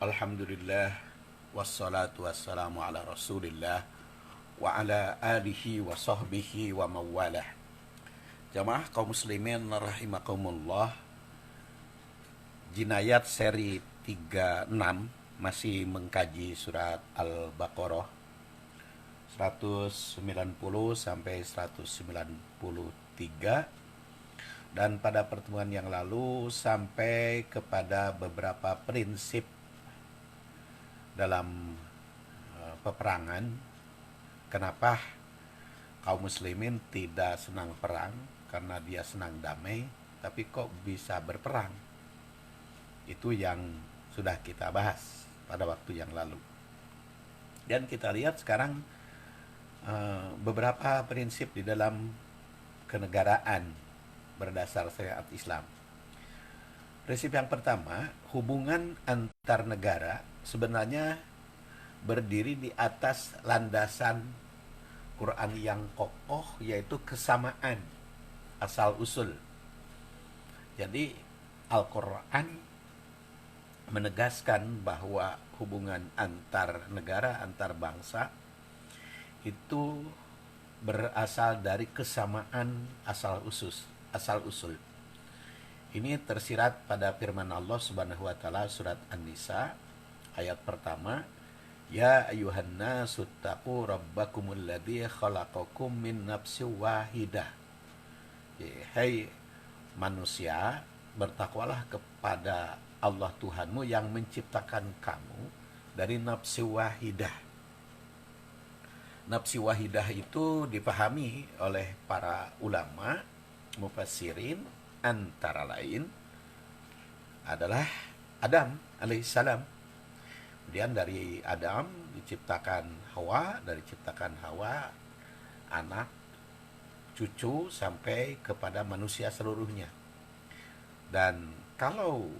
Alhamdulillah wassalatu wassalamu ala Rasulillah wa ala alihi wa sahbihi wa mawalah. Jamaah kaum muslimin rahimakumullah. Jinayat seri 36 masih mengkaji surat Al-Baqarah 190 sampai 193, dan pada pertemuan yang lalu sampai kepada beberapa prinsip dalam peperangan. Kenapa kaum muslimin tidak senang perang? Karena dia senang damai, tapi kok bisa berperang? Itu yang sudah kita bahas pada waktu yang lalu. Dan kita lihat sekarang beberapa prinsip di dalam kenegaraan berdasar syariat Islam. Prinsip yang pertama, hubungan antar negara sebenarnya berdiri di atas landasan Quran yang kokoh, yaitu kesamaan asal usul. Jadi Al-Quran menegaskan bahwa hubungan antar negara, antar bangsa itu berasal dari kesamaan asal usul. Ini tersirat pada firman Allah Subhanahu wa taala surat An-Nisa ayat pertama, ya ayuhan nasu taqu rabbakumul ladzi khalaqakum min nafsin wahidah. Hai manusia, bertakwalah kepada Allah Tuhanmu yang menciptakan kamu dari nafsi wahidah. Nafsi wahidah itu dipahami oleh para ulama mufassirin antara lain adalah Adam alaihissalam. Kemudian dari Adam diciptakan Hawa, dari ciptakan Hawa anak, cucu, sampai kepada manusia seluruhnya. Dan kalau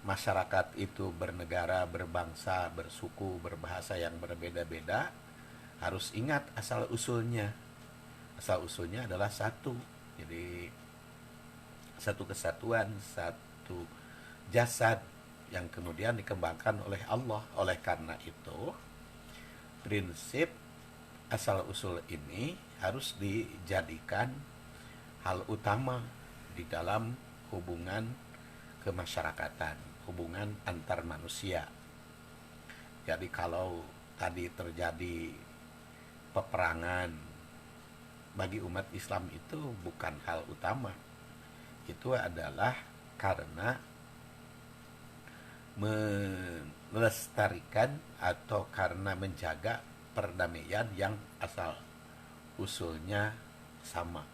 masyarakat itu bernegara, berbangsa, bersuku, berbahasa yang berbeda-beda, harus ingat asal usulnya. Asal usulnya adalah satu. Jadi satu kesatuan, satu jasad yang kemudian dikembangkan oleh Allah. Oleh karena itu, prinsip asal usul ini harus dijadikan hal utama di dalam hubungan kemasyarakatan, hubungan antar manusia. Jadi kalau tadi terjadi peperangan, bagi umat Islam itu bukan hal utama. Itu adalah karena melestarikan atau karena menjaga perdamaian yang asal usulnya sama,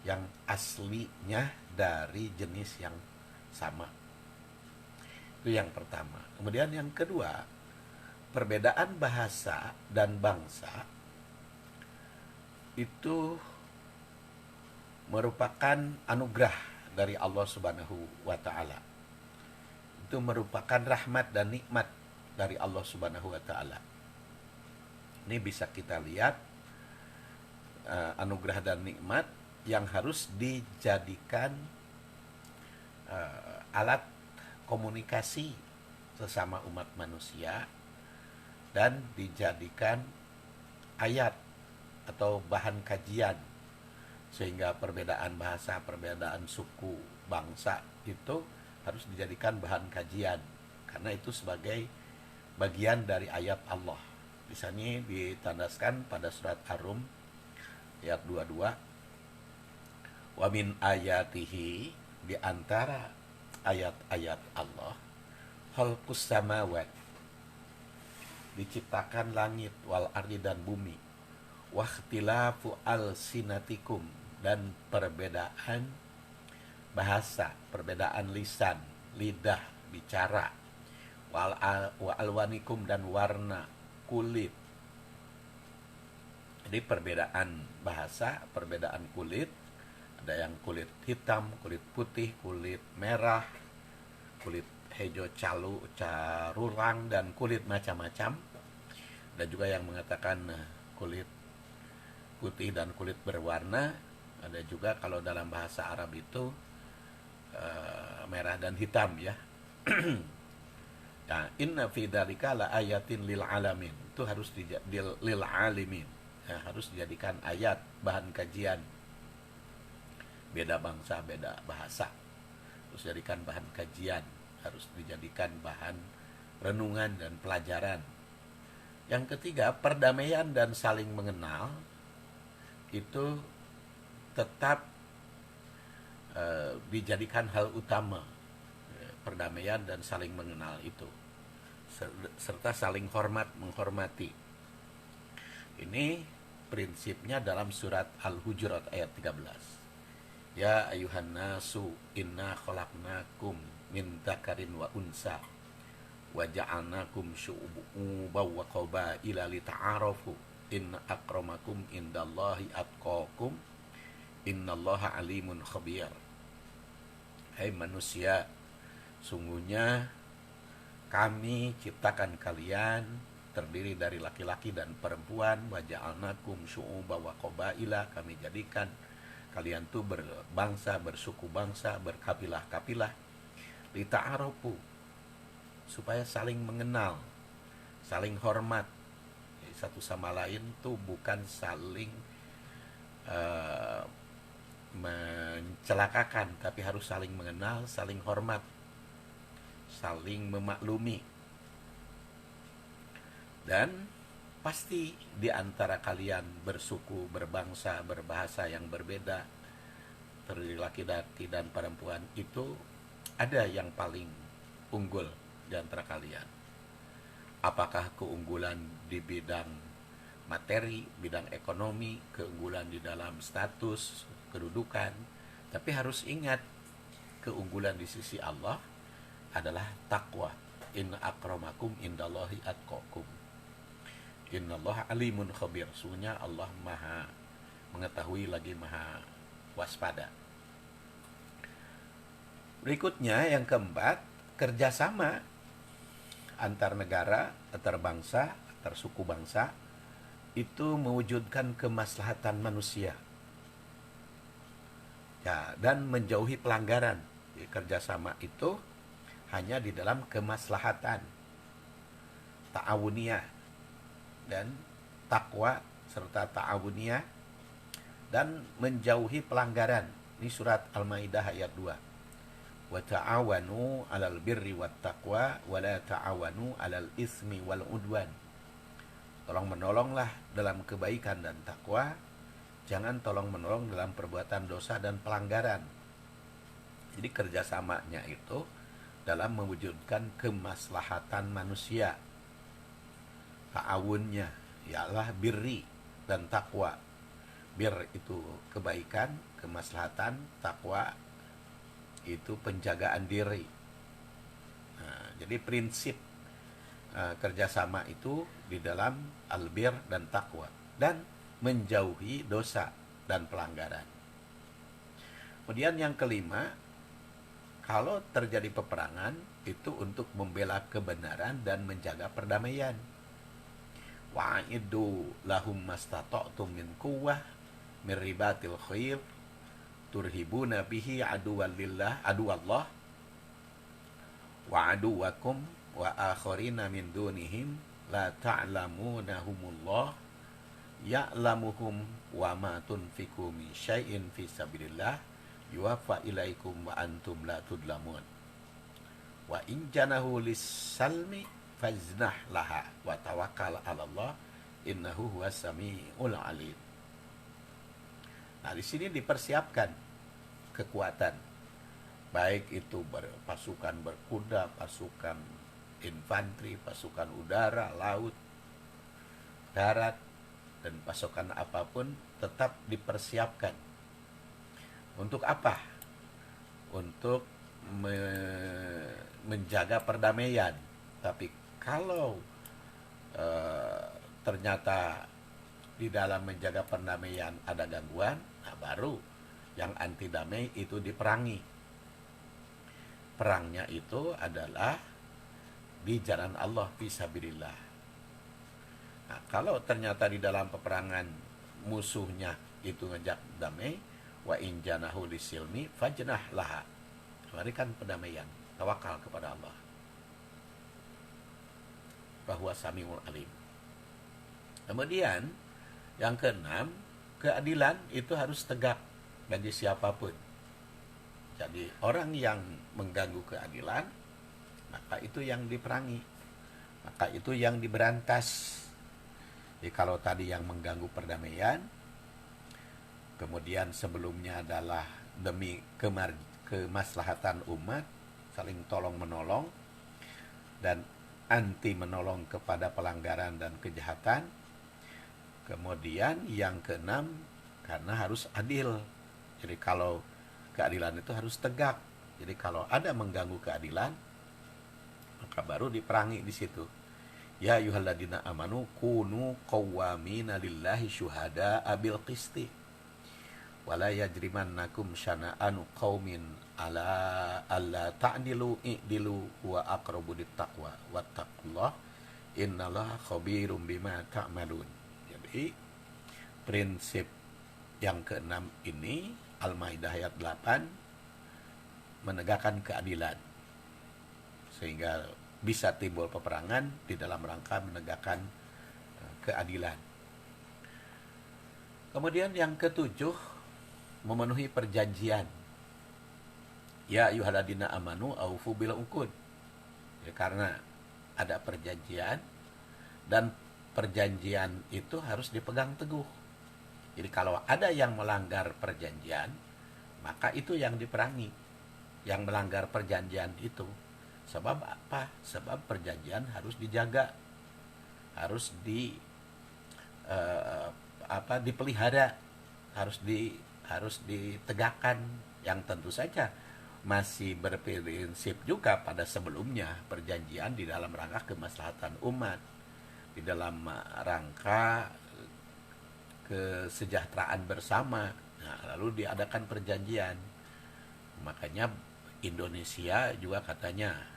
yang aslinya dari jenis yang sama. Itu yang pertama. Kemudian yang kedua, perbedaan bahasa dan bangsa itu merupakan anugerah dari Allah Subhanahu wa taala. Itu merupakan rahmat dan nikmat dari Allah Subhanahu wa taala. Ini bisa kita lihat anugerah dan nikmat yang harus dijadikan alat komunikasi sesama umat manusia dan dijadikan ayat atau bahan kajian, sehingga perbedaan bahasa, perbedaan suku, bangsa itu harus dijadikan bahan kajian, karena itu sebagai bagian dari ayat Allah. Di sini ditandaskan pada surat Ar-Rum ayat 22, wa min ayatihi, di antara ayat-ayat Allah, khalqus samawat, diciptakan langit, wal ardi, dan bumi, wa ikhtilafu alsinatikum, dan perbedaan bahasa, perbedaan lisan, lidah, bicara, wa alwanikum, dan warna kulit. Jadi perbedaan bahasa, perbedaan kulit, ada yang kulit hitam, kulit putih, kulit merah, kulit hijau carulang, dan kulit macam-macam. Ada juga yang mengatakan kulit putih dan kulit berwarna. Ada juga kalau dalam bahasa Arab itu merah dan hitam ya. Ya, inna fi dzalika la ayatin lil alamin. Itu harus lil alimin. Ya, harus dijadikan ayat, bahan kajian. Beda bangsa, beda bahasa. Harus dijadikan bahan kajian, harus dijadikan bahan renungan dan pelajaran. Yang ketiga, perdamaian dan saling mengenal itu tetap dijadikan hal utama. Perdamaian dan saling mengenal itu, serta saling menghormati. Ini prinsipnya dalam surat Al-Hujurat ayat 13. Ya ayuhan nasu inna khalaqnakum min dzakarin wa unsa wa ja'alnakum syu'uban wa qabaila lita'arafu inna akramakum indallahi atqakum innallaha alimun khabir. Hai manusia, sungguhnya kami ciptakan kalian terdiri dari laki-laki dan perempuan, wa ja'alnakum syu'uban wa qabaila, kami jadikan kalian tuh berbangsa, bersuku bangsa, berkapilah-kapilah, lita'arafu, supaya saling mengenal, saling hormat. Jadi satu sama lain tuh bukan saling mencelakakan, tapi harus saling mengenal, saling hormat, saling memaklumi. Dan pasti di antara kalian bersuku, berbangsa, berbahasa yang berbeda, terdiri laki-laki dan perempuan, itu ada yang paling unggul di antara kalian. Apakah keunggulan di bidang materi, bidang ekonomi, keunggulan di dalam status, kedudukan, tapi harus ingat keunggulan di sisi Allah adalah takwa. Inna akramakum indallahi atqakum. Innallaha alimun khabir. Sungguhnya Allah maha mengetahui lagi maha waspada. Berikutnya yang keempat, kerjasama antar negara, antar bangsa, antar suku bangsa itu mewujudkan kemaslahatan manusia. Ya, dan menjauhi pelanggaran. Jadi, kerjasama itu hanya di dalam kemaslahatan, ta'awuniyah dan takwa serta ta'awuniyah, dan menjauhi pelanggaran. Ini surat Al-Maidah ayat 2. Wa ta'awanu 'alal birri wat taqwa wa la ta'awanu 'alal ismi wal udwan. Tolong menolonglah dalam kebaikan dan takwa, jangan tolong menolong dalam perbuatan dosa dan pelanggaran. Jadi kerjasamanya itu dalam mewujudkan kemaslahatan manusia. Ta'awunnya ialah birri dan takwa. Bir itu kebaikan, kemaslahatan, takwa itu penjagaan diri. Nah, jadi prinsip kerjasama itu di dalam albir dan takwa, dan menjauhi dosa dan pelanggaran. Kemudian yang kelima, kalau terjadi peperangan itu untuk membela kebenaran dan menjaga perdamaian. Wa'iddu lahum mastata'tum min quwwah min ribatil khair turhibuna bihi aduwallah wa aduwakum wa akharina min dunihim la ta'lamunahumullah ya'lamuhum wa ma tunfiqu min syai'in fi sabilillah yuwaffa ilaikum wa antum la tudlamun wa in janahu lis-salmi fajnah laha wa tawakkal 'ala Allah innahu huwas samiul alim. Nah, di sini dipersiapkan kekuatan, baik itu pasukan berkuda, pasukan infanteri, pasukan udara, laut, darat, dan pasukan apapun tetap dipersiapkan. Untuk apa? Untuk menjaga perdamaian. Tapi kalau ternyata di dalam menjaga perdamaian ada gangguan, nah baru yang anti damai itu diperangi. Perangnya itu adalah di jalan Allah fisabilillah. Nah, kalau ternyata di dalam peperangan musuhnya itu ngejak damai, wa in janahu lisilmi fajnah laha. Berikan perdamaian, tawakal kepada Allah. fa huwa samiul alim. Kemudian yang keenam, keadilan itu harus tegak bagi siapapun. Jadi orang yang mengganggu keadilan, maka itu yang diperangi, maka itu yang diberantas. Jadi kalau tadi yang mengganggu perdamaian, kemudian sebelumnya adalah demi kemaslahatan umat, saling tolong menolong dan anti menolong kepada pelanggaran dan kejahatan. Kemudian yang keenam, karena harus adil. Jadi kalau keadilan itu harus tegak. Jadi kalau ada mengganggu keadilan, maka baru diperangi di situ. Ya ayyuhalladzina amanu kunu qawwamina lillahi syuhada'a bil qisti. Wala yajrimannakum syana'anu qaumin ala alla ta'dilu i'dilu wa aqrabu littaqwa wattaqullah innallaha khabirum bima ta'malun. Jadi prinsip yang keenam ini, Al-Maidah ayat 8, menegakkan keadilan sehingga bisa timbul peperangan di dalam rangka menegakkan keadilan. Kemudian yang ketujuh, memenuhi perjanjian. Ya ayyuhalladzina amanu aufu bil uqud. Ya, karena ada perjanjian dan perjanjian itu harus dipegang teguh. Jadi kalau ada yang melanggar perjanjian, maka itu yang diperangi. Yang melanggar perjanjian itu. Sebab apa? Sebab perjanjian harus dijaga, harus dipelihara, harus ditegakkan. Yang tentu saja masih berprinsip juga pada sebelumnya perjanjian di dalam rangka kemaslahatan umat, di dalam rangka kesejahteraan bersama. Nah, lalu diadakan perjanjian. Makanya Indonesia juga katanya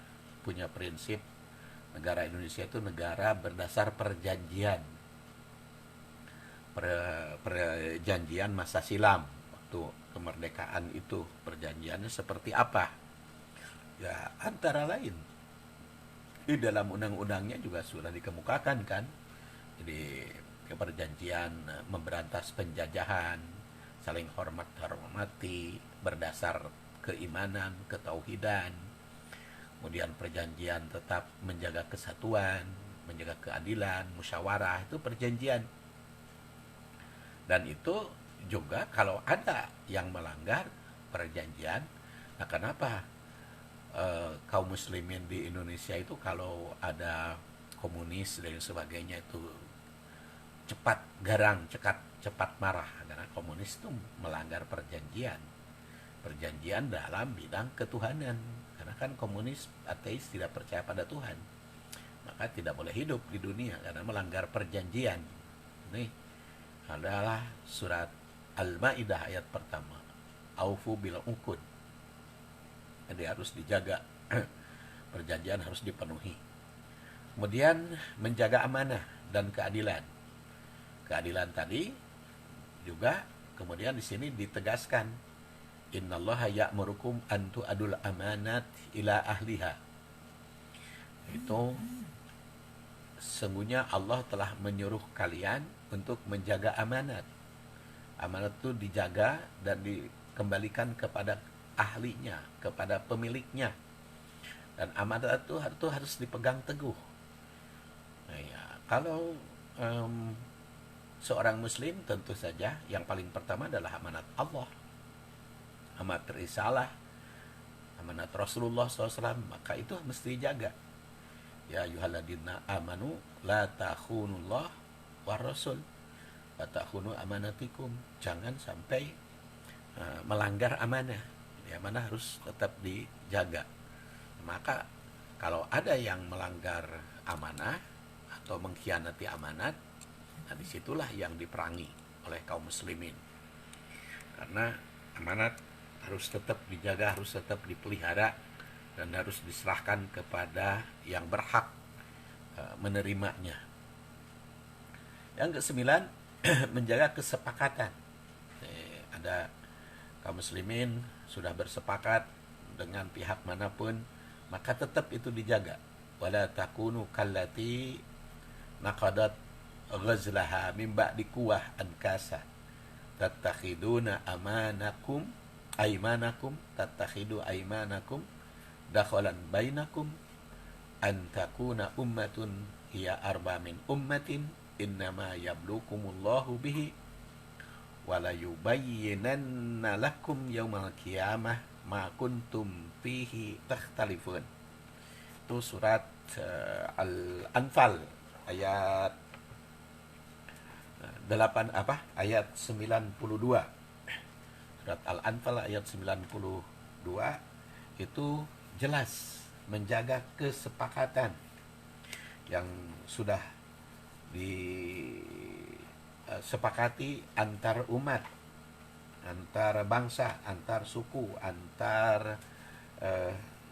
punya prinsip, negara Indonesia itu negara berdasar perjanjian. Perjanjian masa silam waktu kemerdekaan itu, perjanjiannya seperti apa? Ya, antara lain di dalam undang-undangnya juga sudah dikemukakan kan. Jadi perjanjian memberantas penjajahan, saling hormati berdasar keimanan, ketauhidan. Kemudian perjanjian tetap menjaga kesatuan, menjaga keadilan, musyawarah, itu perjanjian. Dan itu juga kalau ada yang melanggar perjanjian, nah kenapa kaum muslimin di Indonesia itu kalau ada komunis dan sebagainya itu cepat garang, cepat marah, karena komunis itu melanggar perjanjian dalam bidang ketuhanan. Karena kan komunis ateis, tidak percaya pada Tuhan, maka tidak boleh hidup di dunia karena melanggar perjanjian. Ini adalah surat Al-Maidah ayat pertama, aufu bil uqud. Jadi harus dijaga, perjanjian harus dipenuhi. Kemudian menjaga amanah dan keadilan. Keadilan tadi juga kemudian di sini ditegaskan, innallaha ya'murukum an tu'adul amanat ila ahliha. Itu sesungguhnya Allah telah menyuruh kalian untuk menjaga amanat. Amanat itu dijaga dan dikembalikan kepada ahlinya, kepada pemiliknya. Dan amanat itu harus dipegang teguh. Nah, ya, kalau seorang muslim tentu saja yang paling pertama adalah amanat Allah, amanat risalah, amanat Rasulullah SAW, maka itu mesti dijaga. Ya ayyuhalladzina amanu la takhunullah war rasul wa takhunu amanatikum. Jangan sampai melanggar amanah. Ya, amanah harus tetap dijaga. Maka kalau ada yang melanggar amanah atau mengkhianati amanat, nah disitulah yang diperangi oleh kaum muslimin. Karena amanat harus tetap dijaga, harus tetap dipelihara, dan harus diserahkan kepada yang berhak menerimanya. Yang kesembilan, menjaga kesepakatan. Ada kaum muslimin sudah bersepakat dengan pihak manapun, maka tetap itu dijaga. wala takunu kallati naqadat ghazlaha min ba'di quwwah ankasa tattakhiduna aymanakum dakhalan bainakum an takuna ummatun hiya arba min ummatin innama yablukumullahu bihi wala yubayyinanna lakum yaumal qiyamah ma kuntum fihi takhtalifun. Itu surat Al-Anfal ayat 92. Surat Al-Anfal ayat 92 itu jelas menjaga kesepakatan yang sudah disepakati antar umat, antar bangsa, antar suku, antar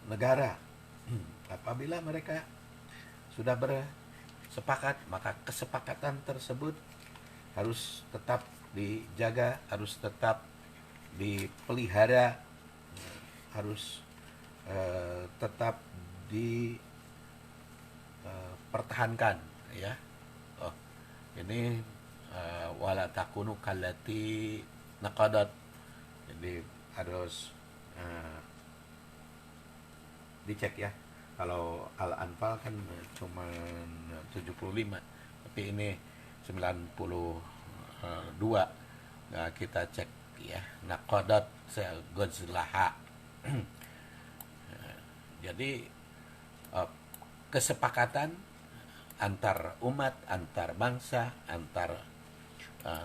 negara. Apabila mereka sudah bersepakat, maka kesepakatan tersebut harus tetap dijaga, harus tetap dipelihara, harus tetap dipertahankan, ya. Oh, ini wala takunu kallati naqadat. Jadi harus dicek ya. Kalau Al-Anfal kan cuma 75, tapi ini 92. Nah, kita cek ya, naqadat ghazlaha. Jadi kesepakatan antar umat, antar bangsa, antar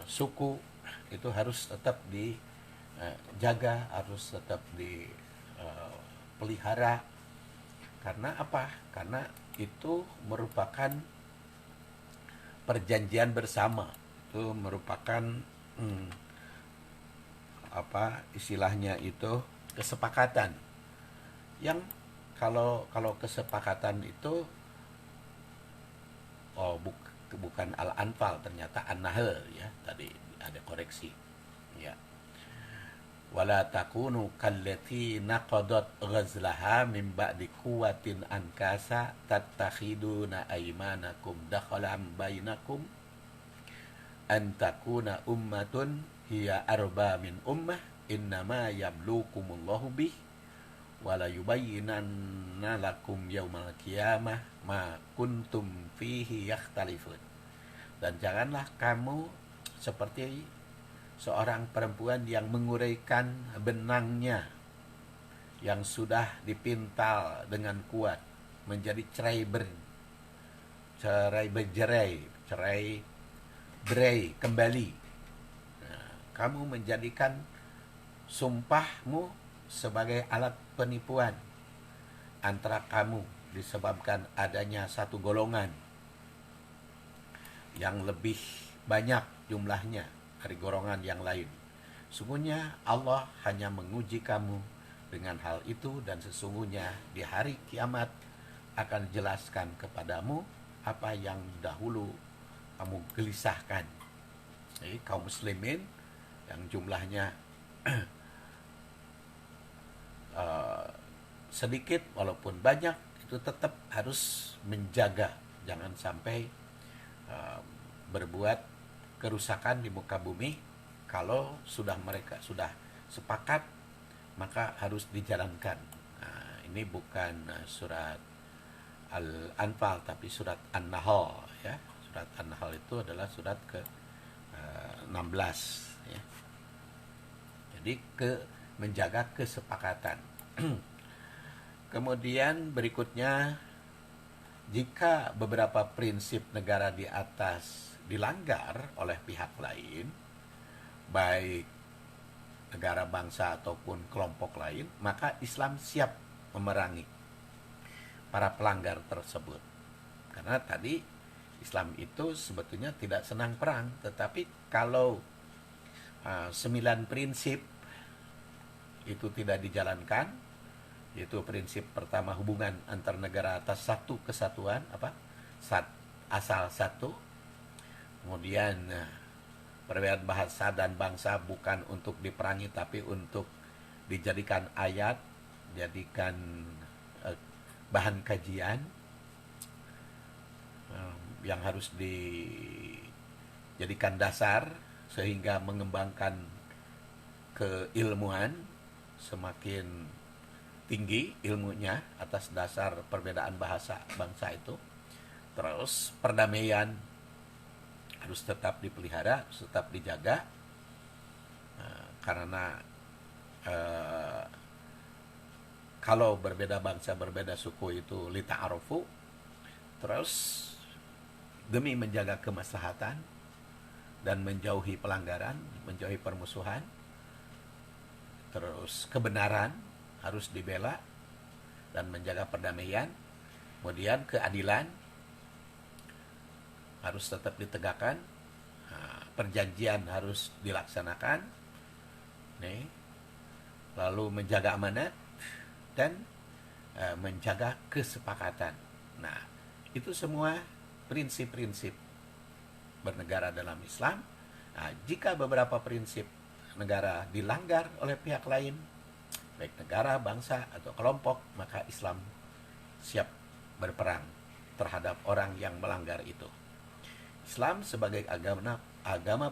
suku itu harus tetap dijaga, harus tetap dipelihara. Karena apa? Karena itu merupakan perjanjian bersama. Itu merupakan istilahnya itu kesepakatan. Yang kalau kesepakatan itu bukan Al-Anfal, ternyata An-Nahl ya, tadi ada koreksi ya. Wala takunu kallati naqadat ghazlaha min ba'di quwwatin ankasa tattakhiduna aymanakum dakhalan bainakum an takuna ummatun hiya arba min ummah innama yablukumullahu bih wala yubayyinanna lakum yaumal qiyamah ma kuntum fihi yakhtalifun. Dan janganlah kamu seperti seorang perempuan yang menguraikan benangnya yang sudah dipintal dengan kuat menjadi cerai berai kembali. Nah, kamu menjadikan sumpahmu sebagai alat penipuan antara kamu disebabkan adanya satu golongan yang lebih banyak jumlahnya dari golongan yang lain. Sungguhnya Allah hanya menguji kamu dengan hal itu, dan sesungguhnya di hari kiamat akan jelaskan kepadamu apa yang dahulu kamu gelisahkan. Jadi kaum muslimin yang jumlahnya sedikit walaupun banyak itu tetap harus menjaga, jangan sampai berbuat kerusakan di muka bumi. Kalau mereka sudah sepakat, maka harus dijalankan. Nah, ini bukan surat Al-Anfal tapi surat An-Nahl ya. Surat An-Nahl itu adalah surat ke 16 ya. Jadi menjaga kesepakatan. Kemudian berikutnya, jika beberapa prinsip negara di atas dilanggar oleh pihak lain, baik negara, bangsa ataupun kelompok lain, maka Islam siap memerangi para pelanggar tersebut. Karena tadi Islam itu sebetulnya tidak senang perang, tetapi kalau 9 prinsip itu tidak dijalankan, yaitu prinsip pertama hubungan antar negara atas satu kesatuan, asal satu. Kemudian perbedaan bahasa dan bangsa bukan untuk diperangi tapi untuk dijadikan ayat, jadikan bahan kajian. yang harus dijadikan dasar sehingga mengembangkan keilmuan semakin tinggi ilmunya atas dasar perbedaan bahasa bangsa itu. Terus perdamaian harus tetap dipelihara, harus tetap dijaga, karena kalau berbeda bangsa, berbeda suku itu lita'arufu. Terus demi menjaga kemaslahatan dan menjauhi pelanggaran, menjauhi permusuhan, terus kebenaran harus dibela dan menjaga perdamaian. Kemudian keadilan harus tetap ditegakkan, perjanjian harus dilaksanakan, nih, lalu menjaga amanat dan menjaga kesepakatan. Nah, itu semua prinsip-prinsip bernegara dalam Islam. Nah, jika beberapa prinsip negara dilanggar oleh pihak lain, baik negara, bangsa, atau kelompok, maka Islam siap berperang terhadap orang yang melanggar itu. Islam sebagai agama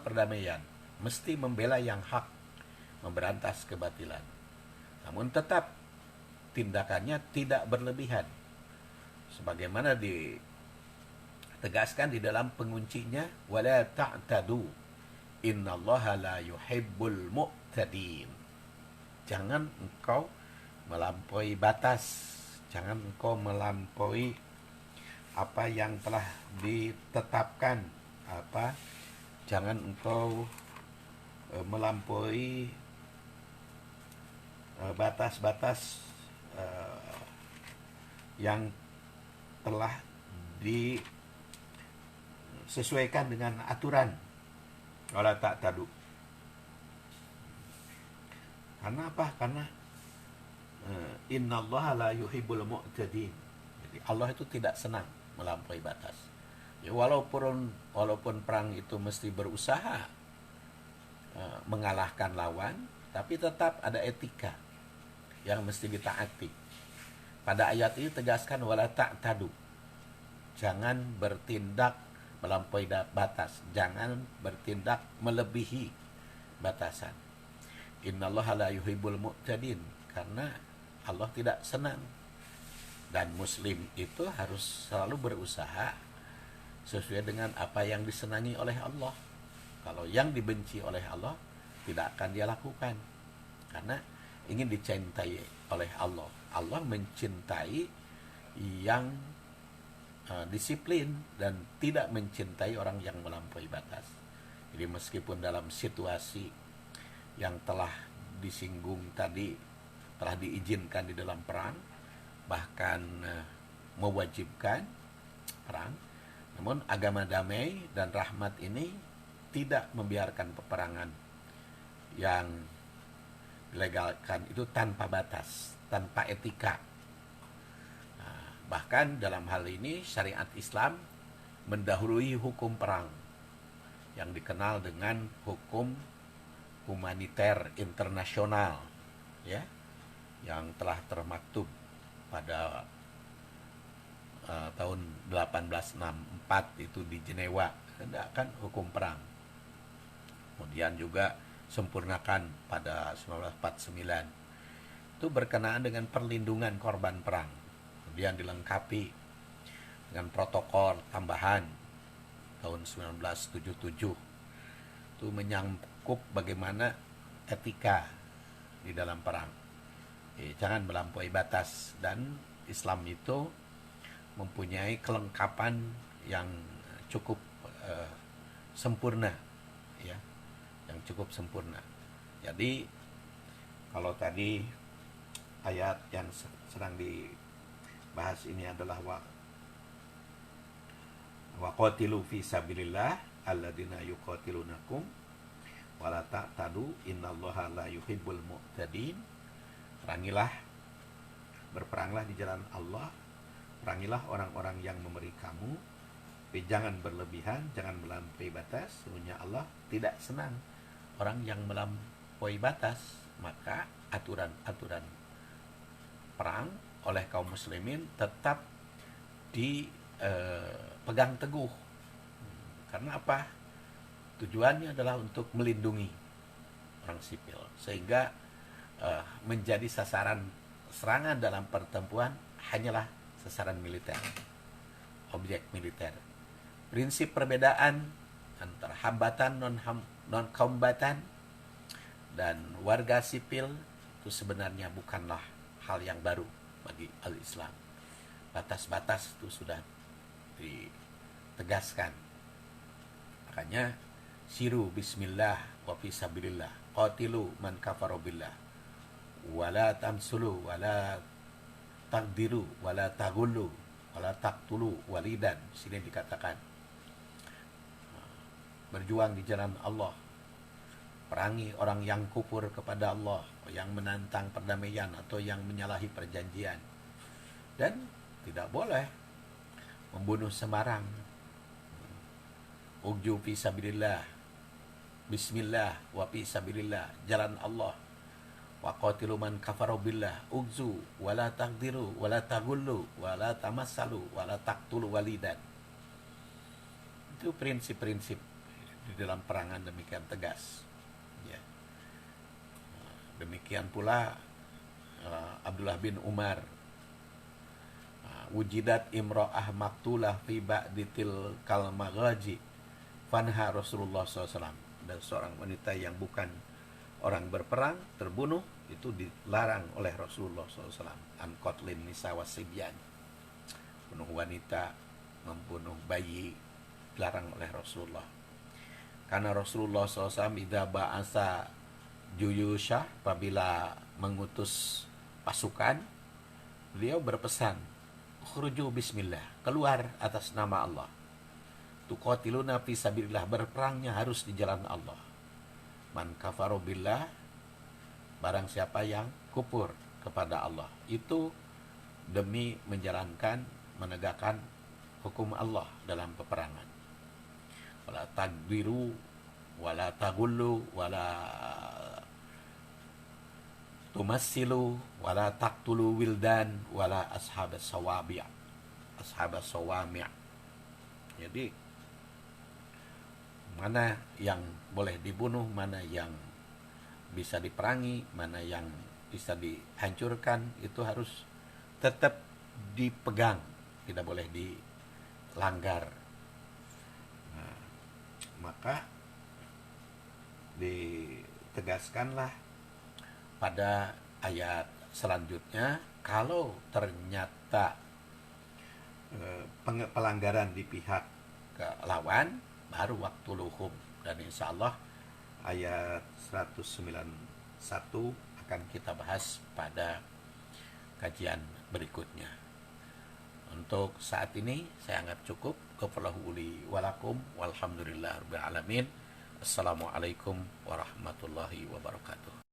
perdamaian mesti membela yang hak, memberantas kebatilan. Namun tetap tindakannya tidak berlebihan. Sebagaimana ditegaskan di dalam penguncinya, wala ta'tadu innallaha la yuhibbul mu'tadin. Jangan engkau melampaui batas, jangan engkau melampaui apa yang telah ditetapkan, jangan engkau melampaui batas-batas yang telah disesuaikan dengan aturan. Wala ta'tadu. Karena apa? Karena innallaha la yuhibbul mu'tadin. Jadi Allah itu tidak senang melampaui batas. Ya, walaupun perang itu mesti berusaha mengalahkan lawan, tapi tetap ada etika yang mesti ditaati. Pada ayat ini tegaskan wala ta'tadu. Jangan bertindak melampaui batas, jangan bertindak melebihi batasan. Innallaha la yuhibbul mu'tadin, karena Allah tidak senang. Dan muslim itu harus selalu berusaha sesuai dengan apa yang disenangi oleh Allah. Kalau yang dibenci oleh Allah tidak akan dia lakukan, karena ingin dicintai oleh Allah. Allah mencintai yang disiplin dan tidak mencintai orang yang melampaui batas. Jadi meskipun dalam situasi yang telah disinggung tadi, telah diizinkan di dalam perang, bahkan mewajibkan perang, namun agama damai dan rahmat ini tidak membiarkan peperangan yang dilegalkan itu tanpa batas, tanpa etika. Nah, bahkan dalam hal ini syariat Islam mendahului hukum perang yang dikenal dengan hukum humaniter internasional, ya, yang telah termaktub pada tahun 1864 itu di Jenewa, ada kan hukum perang. Kemudian juga sempurnakan pada 1949 itu berkenaan dengan perlindungan korban perang. Kemudian dilengkapi dengan protokol tambahan tahun 1977 itu menyangkut bagaimana etika di dalam perang. Jangan melampaui batas, dan Islam itu mempunyai kelengkapan yang cukup sempurna, ya, yang cukup sempurna. Jadi kalau tadi ayat yang sedang dibahas ini adalah waqatilu fi sabilillah alladzina yuqatilunakum wala ta'tadu innallaha la yuhibbul mu'tadin. Perangilah, berperanglah di jalan Allah, perangilah orang-orang yang memberi kamu, tapi jangan berlebihan, jangan melampaui batas. Sesungguhnya Allah tidak senang orang yang melampaui batas. Maka aturan-aturan perang oleh kaum muslimin tetap pegang teguh. Karena apa? Tujuannya adalah untuk melindungi orang sipil, sehingga menjadi sasaran serangan dalam pertempuran hanyalah sasaran militer, objek militer. Prinsip perbedaan antara hambatan non-kombatan dan warga sipil itu sebenarnya bukanlah hal yang baru bagi al-Islam. Batas-batas itu sudah ditegaskan. Makanya siru bismillah wa fisabilillah qatilu man kafara billah wala tamsulu wala taqdiru wala taghullu wala taqtulu walidan. Sini dikatakan berjuang di jalan Allah, perangi orang yang kufur kepada Allah, yang menantang perdamaian atau yang menyalahi perjanjian, dan tidak boleh membunuh sembarang. Ugju fi sabilillah, bismillah wa fi sabilillah, jalan Allah. Wa qatilu man kafara billah, ugzu wala taqdiru wala taghullu wala tamassalu wala taqtulu walidan. Itu prinsip-prinsip di dalam perangan demikian tegas. Ya. Demikian pula Abdullah bin Umar, wujidat imra'ah maktulah fi ba'ditil kalmaghaji fanha Rasulullah SAW. Dan seorang wanita yang bukan orang berperang terbunuh, itu dilarang oleh Rasulullah SAW. An qatlin nisa wasibyan, bunuh wanita, membunuh bayi, dilarang oleh Rasulullah. Karena Rasulullah SAW idza ba'asa juyusha, apabila mengutus pasukan, beliau berpesan, ukhruju bismillah, keluar atas nama Allah. Tuqatiluna fi sabilillah, berperangnya harus di jalan Allah. Man kafaru billah, barang siapa yang kufur kepada Allah, itu demi menjalankan, menegakkan hukum Allah dalam peperangan. Wala tagbiru wala taghullu wala tumassilu wala taqtulu wildan wala ashabas sawami'. Jadi mana yang boleh dibunuh, mana yang bisa diperangi, mana yang bisa dihancurkan, itu harus tetap dipegang, tidak boleh dilanggar. Nah, maka ditegaskanlah pada ayat selanjutnya, kalau ternyata pelanggaran di pihak lawan, baru waktu luhum. Dan insya Allah ayat 191 akan kita bahas pada kajian berikutnya. Untuk saat ini saya anggap cukup. Ghafarallahu li walakum walhamdulillahirabbil alamin. Assalamualaikum warahmatullahi wabarakatuh.